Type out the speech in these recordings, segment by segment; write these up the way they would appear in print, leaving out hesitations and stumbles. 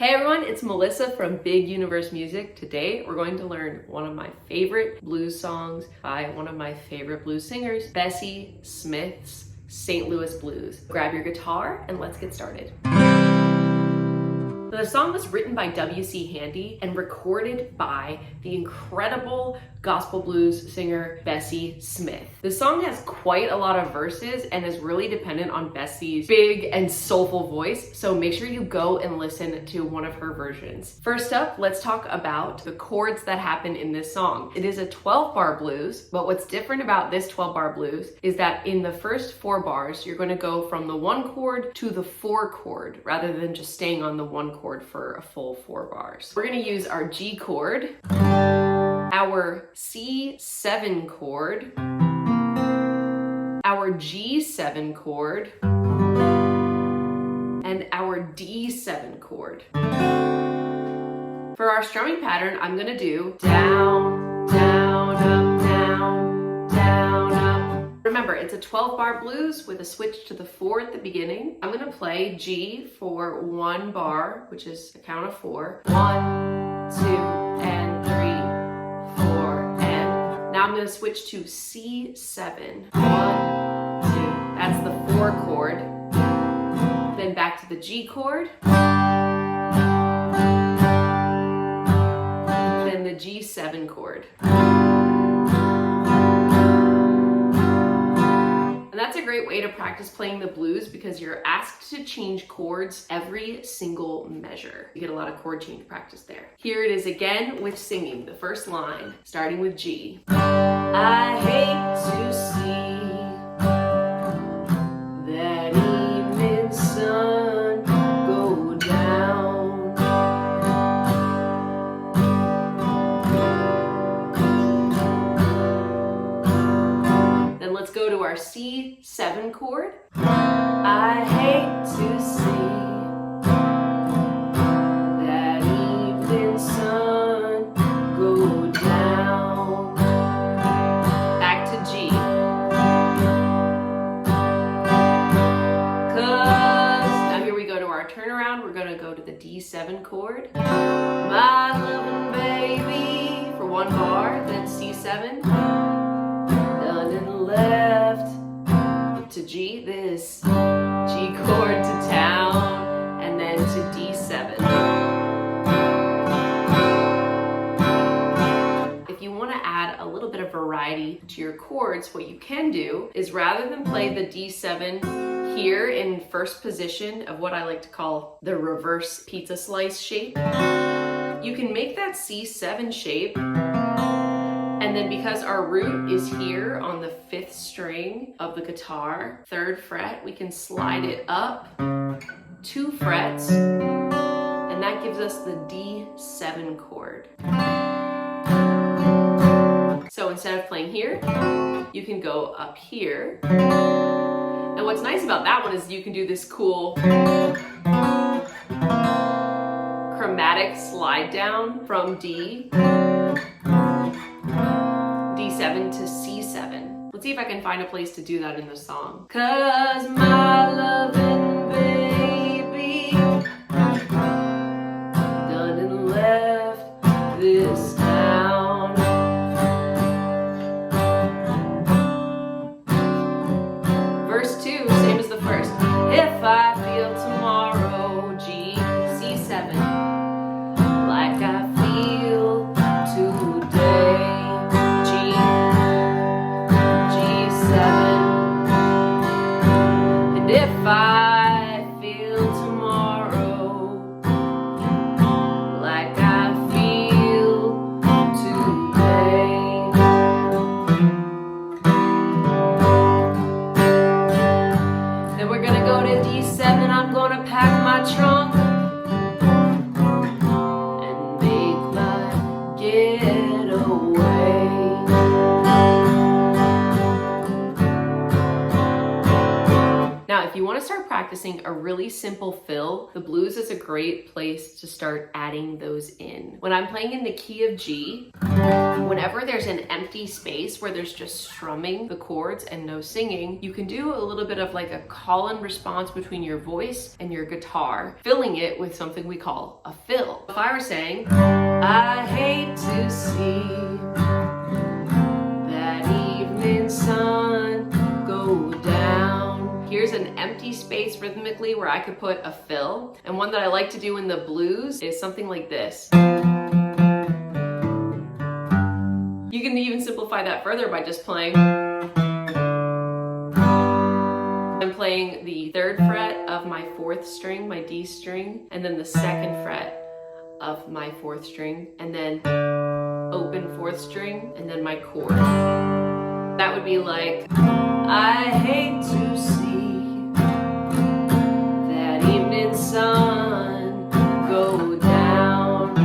Hey everyone, it's Melissa from Big Universe Music. Today we're going to learn one of my favorite blues songs by one of my favorite blues singers, Bessie Smith's St. Louis Blues. Grab your guitar and let's get started. The song was written by W.C. Handy and recorded by the incredible gospel blues singer Bessie Smith. The song has quite a lot of verses and is really dependent on Bessie's big and soulful voice, so make sure you go and listen to one of her versions. First up, let's talk about the chords that happen in this song. It is a 12-bar blues, but what's different about this 12-bar blues is that in the first 4 bars, you're going to go from the 1 chord to the 4 chord rather than just staying on the 1 chord for a full 4 bars. We're going to use our G chord, our C7 chord, our G7 chord, and our D7 chord. For our strumming pattern, I'm going to do down, down, up, down, down, up. Remember, it's a 12-bar blues with a switch to the 4 at the beginning. I'm going to play G for 1 bar, which is a count of 4. 1, 2, and 3, 4, and now I'm going to switch to C7. 1, 2, that's the 4 chord. Then back to the G chord. Then the G7 chord. That's a great way to practice playing the blues because you're asked to change chords every single measure. You get a lot of chord change practice there. Here it is again with singing, the first line, starting with G. I hate to see that evening sun go down. Then let's go to our C7 chord. I hate to see that evening sun go down. Back to G. 'Cause now here we go to our turnaround. We're gonna go to the D7 chord. My loving baby for 1 bar, then C7. Done and left to G, this G chord to town, and then to D7. If you want to add a little bit of variety to your chords, what you can do is rather than play the D7 here in first position of what I like to call the reverse pizza slice shape, you can make that C7 shape. And then because our root is here on the 5th string of the guitar, 3rd fret, we can slide it up 2 frets, and that gives us the D7 chord. So instead of playing here, you can go up here. And what's nice about that one is you can do this cool chromatic slide down from D7 to C7. Let's see if I can find a place to do that in the song. 'Cause my loving baby done and left this town. Verse 2, same as the first. If I feel tomorrow, G, C7, like I feel today. If I feel tomorrow like I feel today. Then we're gonna go to D7. I'm gonna pack my trunk and make my getaway. Now, if you want to start practicing a really simple fill, the blues is a great place to start adding those in. When I'm playing in the key of G, Whenever there's an empty space where there's just strumming the chords and no singing, you can do a little bit of like a call and response between your voice and your guitar, filling it with something we call a fill. If I were saying, I hate to see that evening sun go down. Here's an empty space rhythmically where I could put a fill. And one that I like to do in the blues is something like this. You can even simplify that further by just playing. I'm playing the 3rd fret of my 4th string, my D string, and then the 2nd fret of my 4th string, and then open 4th string, and then my chord. That would be like, I hate to see that evening sun go down.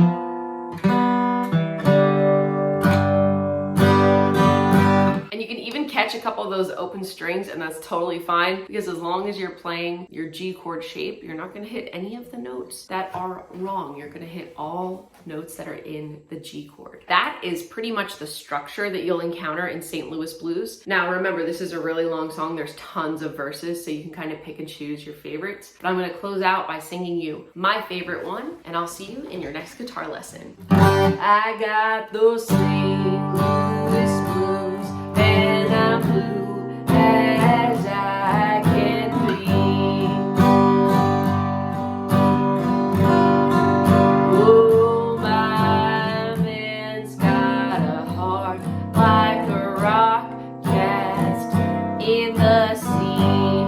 And you can even catch a couple of those open strings, and that's totally fine, because as long as you're playing your G chord shape, you're not gonna hit any of the notes that are wrong. You're gonna hit all notes that are in the G chord. That is pretty much the structure that you'll encounter in St. Louis Blues. Now remember, this is a really long song. There's tons of verses, so you can kind of pick and choose your favorites. But I'm gonna close out by singing you my favorite one, and I'll see you in your next guitar lesson. I got those St. Louis blues, and I'm blue as I can be. Oh, my man's got a heart like a rock cast in the sea.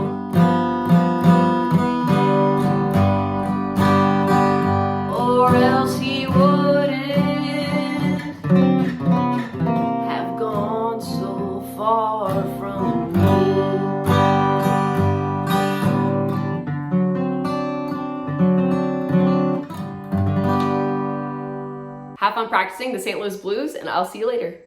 Or else he wouldn't have gone so far from me. Have fun practicing the St. Louis Blues, and I'll see you later.